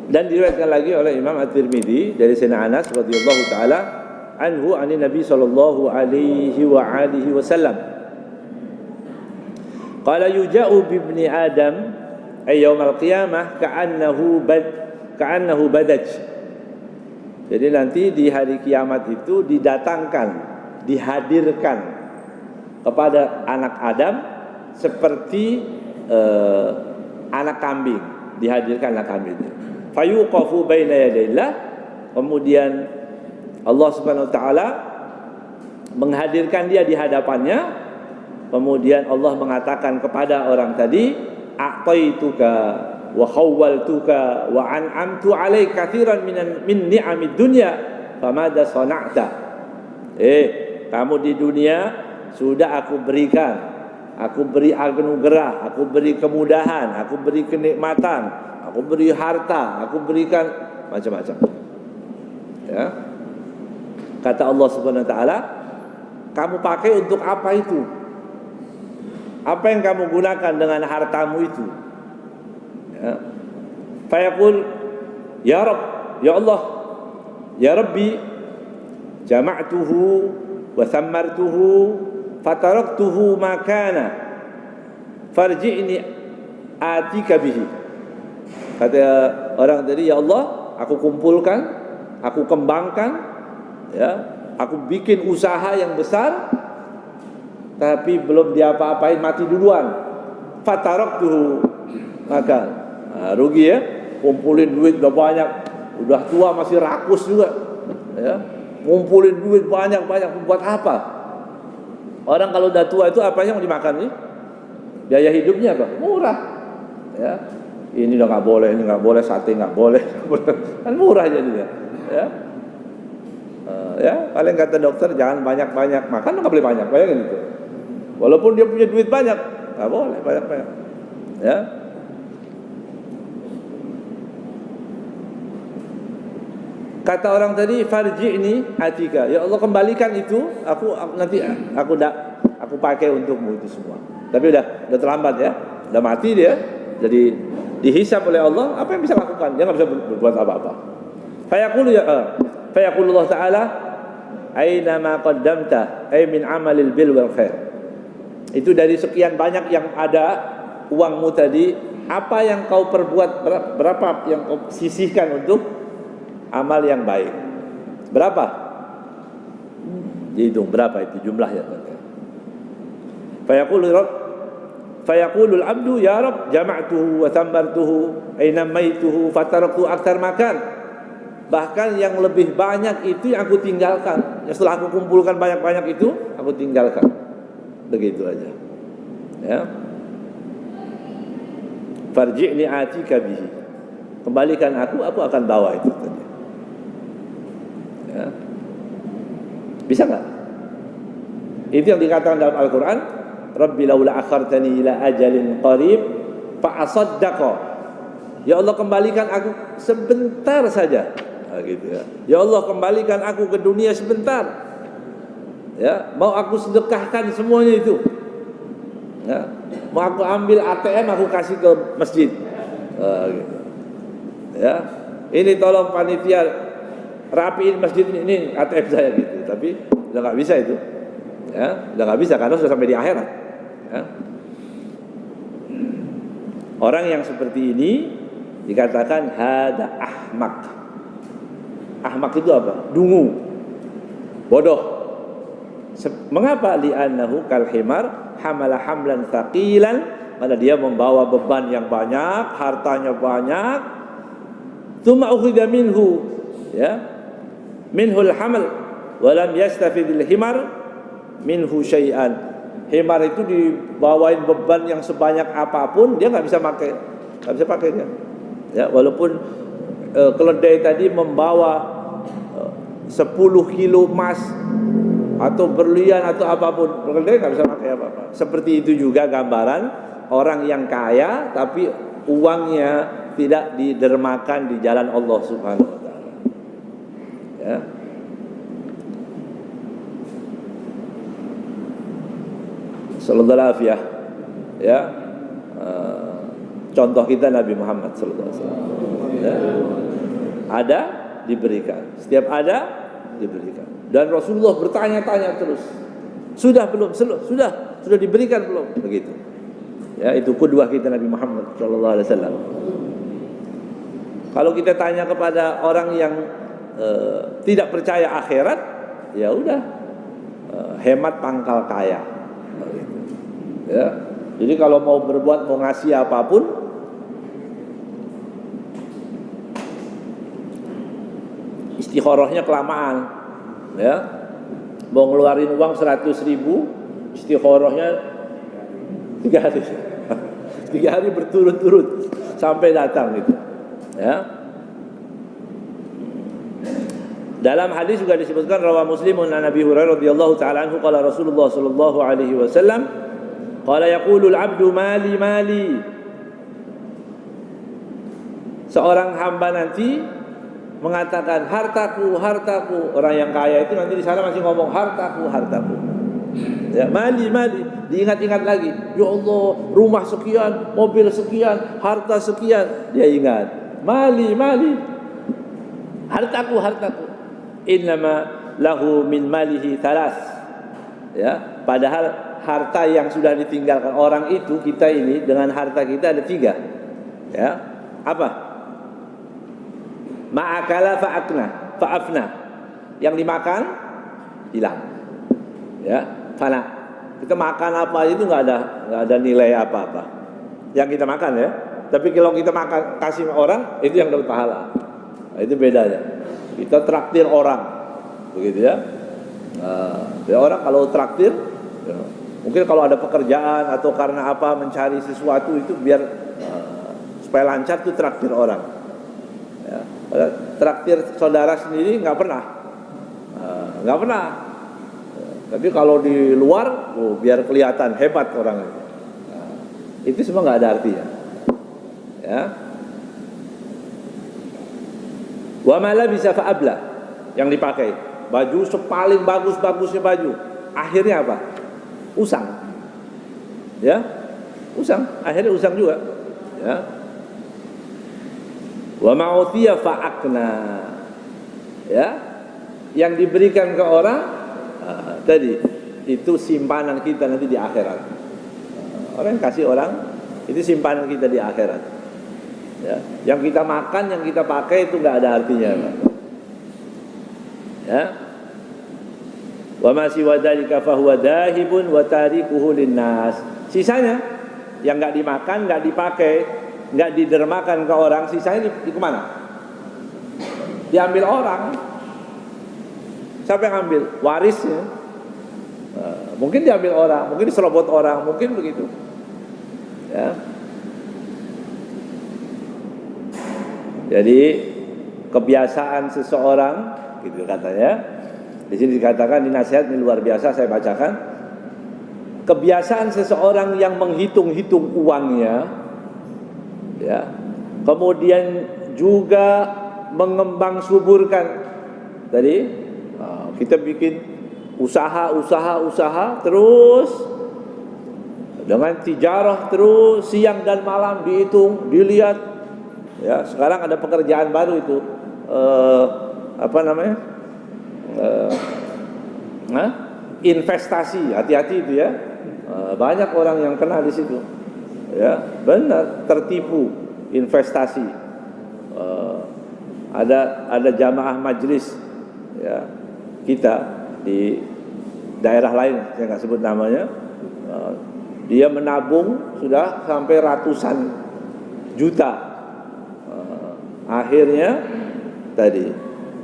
Dan diriwayatkan lagi oleh Imam At-Tirmidzi dari Sayyidina Anas radhiyallahu taala anhu ani Nabi sallallahu alaihi wa alihi wasallam. Qala yuja'u bi ibni Adam ay yaumil qiyamah ka'annahu badaj. Jadi nanti di hari kiamat itu didatangkan, dihadirkan kepada anak Adam seperti anak kambing, dihadirkan anak kambing. Fayuqafu baina yadayillah, kemudian Allah Subhanahu wa taala menghadirkan dia di hadapannya, kemudian Allah mengatakan kepada orang tadi, a'taituka wa khawwaltuka wa an'amtu 'alaika katsiran min ni'amid dunya famada sana'ta. Kamu di dunia sudah aku berikan, aku beri anugerah, aku beri kemudahan, aku beri kenikmatan, aku beri harta, aku berikan macam-macam. Ya. Kata Allah Subhanahu wa taala, kamu pakai untuk apa itu? Apa yang kamu gunakan dengan hartamu itu? Ya. Fayaqul ya Rabb, ya Allah, ya Rabbi, jama'tuhu wa thammartuhu fataraktuhu ma kana farji'ni atika bihi. Kata orang tadi, ya Allah, aku kumpulkan, aku kembangkan, ya, aku bikin usaha yang besar, tapi belum diapa-apain, mati duluan. Fataraktuhu, maka rugi ya, kumpulin duit udah banyak, udah tua masih rakus juga, ya, ngumpulin duit banyak-banyak buat apa? Orang kalau udah tua itu apa yang mau dimakan nih? Biaya hidupnya apa? Murah, ya. Ini udah nggak boleh, ini nggak boleh, sate nggak boleh, kan murah jadinya, ya. Ya, paling kata dokter jangan banyak-banyak makan, nggak boleh banyak, bayangin itu. Walaupun dia punya duit banyak, nggak boleh banyak-banyak, ya. Kata orang tadi, farji'ni atika, ya Allah kembalikan itu, aku pakai untukmu itu semua. Tapi udah terlambat ya, udah mati dia, jadi dihisab oleh Allah, apa yang bisa lakukan? Dia nggak bisa berbuat apa-apa. Fayaqulu Allah Ta'ala, aina ma qaddamta ay min amalil bil wal khair. Itu dari sekian banyak yang ada uangmu tadi, apa yang kau perbuat, berapa yang kau sisihkan untuk amal yang baik? Berapa? Dihitung berapa itu jumlahnya. Fayaqulul abdu ya Rabb jama'tuhu wa thammartuhu ay namaituhu fataraktu aktsar makan. Bahkan yang lebih banyak itu yang aku tinggalkan. Setelah aku kumpulkan banyak-banyak itu, aku tinggalkan. Begitu aja. Ya. Farji'ni atika bihi. Kembalikan aku akan bawa itu tadi. Ya. Bisa enggak? Itu yang dikatakan dalam Al-Qur'an, Rabbi laula akhartani ila ajalin qarib fa asaddaqa. Ya Allah kembalikan aku sebentar saja. Nah, gitu ya. Ya Allah kembalikan aku ke dunia sebentar. Ya, mau aku sedekahkan semuanya itu. Ya, mau aku ambil ATM aku kasih ke masjid. Gitu. Ya, ini tolong panitia rapiin masjid ini ATM saya gitu. Tapi udah nggak bisa itu. Ya, udah nggak bisa karena sudah sampai di akhirat. Ya. Orang yang seperti ini dikatakan hada ahmak. Ahmak itu apa? Dungu, bodoh. Mengapa? Li'annahu kal himar hamala hamlan thaqilan, karena dia membawa beban yang banyak, hartanya banyak. Tsumma ukhidha minhu, ya, minhul hamal wa lam yastafidil himar minhu syai'an. Himar itu dibawain beban yang sebanyak apapun, dia nggak bisa pakai dia. Ya, walaupun keledai tadi membawa 10 kilo emas atau berlian atau apapun, keledai nggak bisa pakai apa-apa. Seperti itu juga gambaran orang yang kaya tapi uangnya tidak didermakan di jalan Allah Subhanahu wa taala. Ya. Sallallahu alaihi wasallam, ya. Contoh kita Nabi Muhammad sallallahu alaihi wasallam. Ya. Ada, diberikan. Setiap ada, diberikan. Dan Rasulullah bertanya-tanya terus. Sudah belum? Sudah diberikan belum? Begitu. Ya, itu qudwah kita Nabi Muhammad sallallahu alaihi wasallam. Kalau kita tanya kepada orang yang tidak percaya akhirat, ya udah, hemat pangkal kaya. Begitu. Ya. Jadi kalau mau berbuat, mau ngasih apapun, istikharahnya kelamaan, ya. Mau ngeluarin uang 100.000, istikharahnya 3 hari, 3 hari berturut-turut sampai datang gitu, ya. Dalam hadis juga disebutkan rawa Muslimun an Nabi Hurairah radhiyallahu taala anhu qala Rasulullah sallallahu alaihi wasallam qala yaqulul abdu mali mali. Seorang hamba nanti mengatakan hartaku, hartaku. Orang yang kaya itu nanti di sana masih ngomong hartaku, hartaku. Ya, mali, mali. Diingat-ingat lagi. Ya Allah, rumah sekian, mobil sekian, harta sekian. Dia ingat. Mali, mali. Hartaku, hartaku. Innama lahu min malihi thalas. Ya, padahal harta yang sudah ditinggalkan orang itu, kita ini dengan harta kita ada 3. Ya. Apa? Ma'akala fa'afna. Yang dimakan hilang. Ya, fana. Kita makan apa itu nggak ada nilai apa-apa. Yang kita makan ya. Tapi kalau kita makan kasih orang, itu yang dapat pahala. Nah, itu bedanya. Kita traktir orang, begitu ya. Ya orang kalau traktir, ya, mungkin kalau ada pekerjaan atau karena apa mencari sesuatu itu biar supaya lancar tuh traktir orang. Ya. Traktir saudara sendiri nggak pernah. Tapi kalau di luar, biar kelihatan hebat orang itu. Itu semua nggak ada artinya. Ya. Wa mala bisa fa'abla, yang dipakai baju sepaling bagus-bagusnya baju, akhirnya apa? Usang. Ya, usang. Akhirnya usang juga. Ya. Wa ma'utiya fa'akna. Ya. Yang diberikan ke orang tadi itu simpanan kita nanti di akhirat. Orang yang kasih orang itu simpanan kita di akhirat. Ya. Yang kita makan, yang kita pakai itu enggak ada artinya. Ya. Wa ma siwa dzalika fa huwa dahibun wa tarikuhu linnas. Sisanya yang enggak dimakan, enggak dipakai, enggak didermakan ke orang, sisanya di kemana? Diambil orang. Siapa yang ambil? Warisnya. Mungkin diambil orang, mungkin diserobot orang, mungkin begitu. Ya. Jadi kebiasaan seseorang, gitu katanya. Di sini dikatakan di nasihat ini luar biasa, saya bacakan. Kebiasaan seseorang yang menghitung-hitung uangnya, ya, kemudian juga mengembang suburkan. Tadi kita bikin usaha terus dengan tijarah terus, siang dan malam dihitung, dilihat. Ya, sekarang ada pekerjaan baru itu apa namanya? Investasi, hati-hati itu ya. Banyak orang yang kena di situ. Ya, benar, tertipu investasi. Ada jamaah majlis ya, kita di daerah lain, saya nggak sebut namanya. Dia menabung sudah sampai ratusan juta. Akhirnya tadi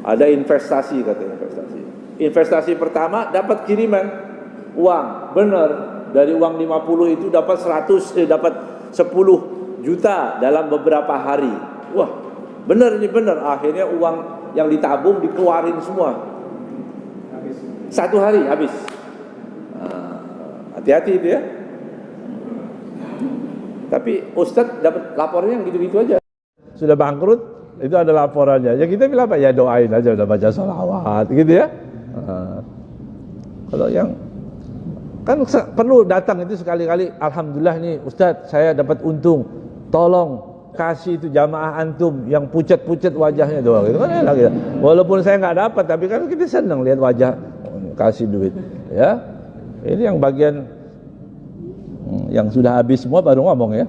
ada investasi, kata investasi pertama dapat kiriman uang, benar, dari uang 50 itu dapat dapat 10 juta dalam beberapa hari. Wah, benar ini benar. Akhirnya uang yang ditabung dikeluarin semua. Satu hari habis. Hati-hati itu ya. Tapi Ustadz dapat laporannya yang gitu-gitu aja. Sudah bangkrut, itu ada laporannya. Ya kita bilang apa? Ya doain aja, udah baca sholawat, gitu ya. Kalau yang kan perlu datang itu sekali-kali. Alhamdulillah nih Ustadz, saya dapat untung. Tolong kasih itu jamaah antum yang pucat-pucat wajahnya doang gitu kan enak gitu. Walaupun saya nggak dapat tapi kan kita senang lihat wajah kasih duit ya. Ini yang bagian yang sudah habis semua baru ngomong ya.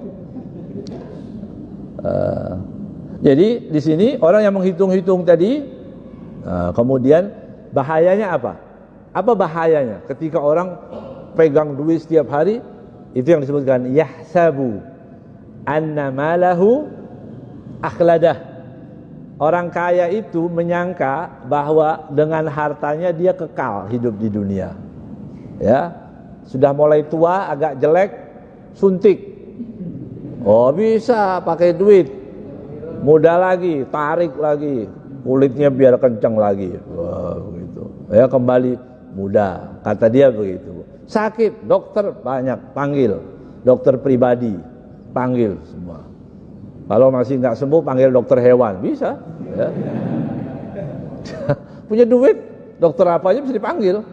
Jadi di sini orang yang menghitung-hitung tadi, kemudian bahayanya apa? Apa bahayanya ketika orang pegang duit setiap hari? Itu yang disebutkan yahsabu anna malahu akhladah. Orang kaya itu menyangka bahwa dengan hartanya dia kekal hidup di dunia. Ya, sudah mulai tua agak jelek, suntik. Oh bisa pakai duit, muda lagi, tarik lagi, kulitnya biar kencang lagi. Wah begitu. Ya kembali muda, kata dia begitu. Sakit, dokter banyak panggil, dokter pribadi panggil semua. Kalau masih nggak sembuh panggil dokter hewan, bisa. Ya. Punya duit, dokter apa aja bisa dipanggil.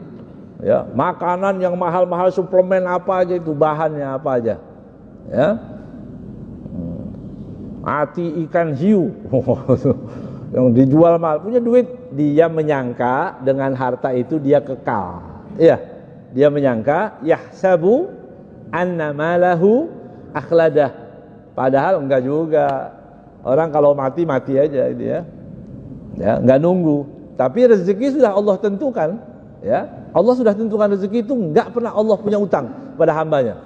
Ya, makanan yang mahal-mahal, suplemen apa aja itu, bahannya apa aja. Ya. Ati ikan hiu yang dijual mahal, punya duit. Dia menyangka dengan harta itu dia kekal. Iya. Dia menyangka yahsabu anna malahu akhladah. Padahal enggak juga. Orang kalau mati aja dia. Ya, enggak nunggu. Tapi rezeki sudah Allah tentukan, ya. Allah sudah tentukan rezeki itu, enggak pernah Allah punya utang pada hambanya.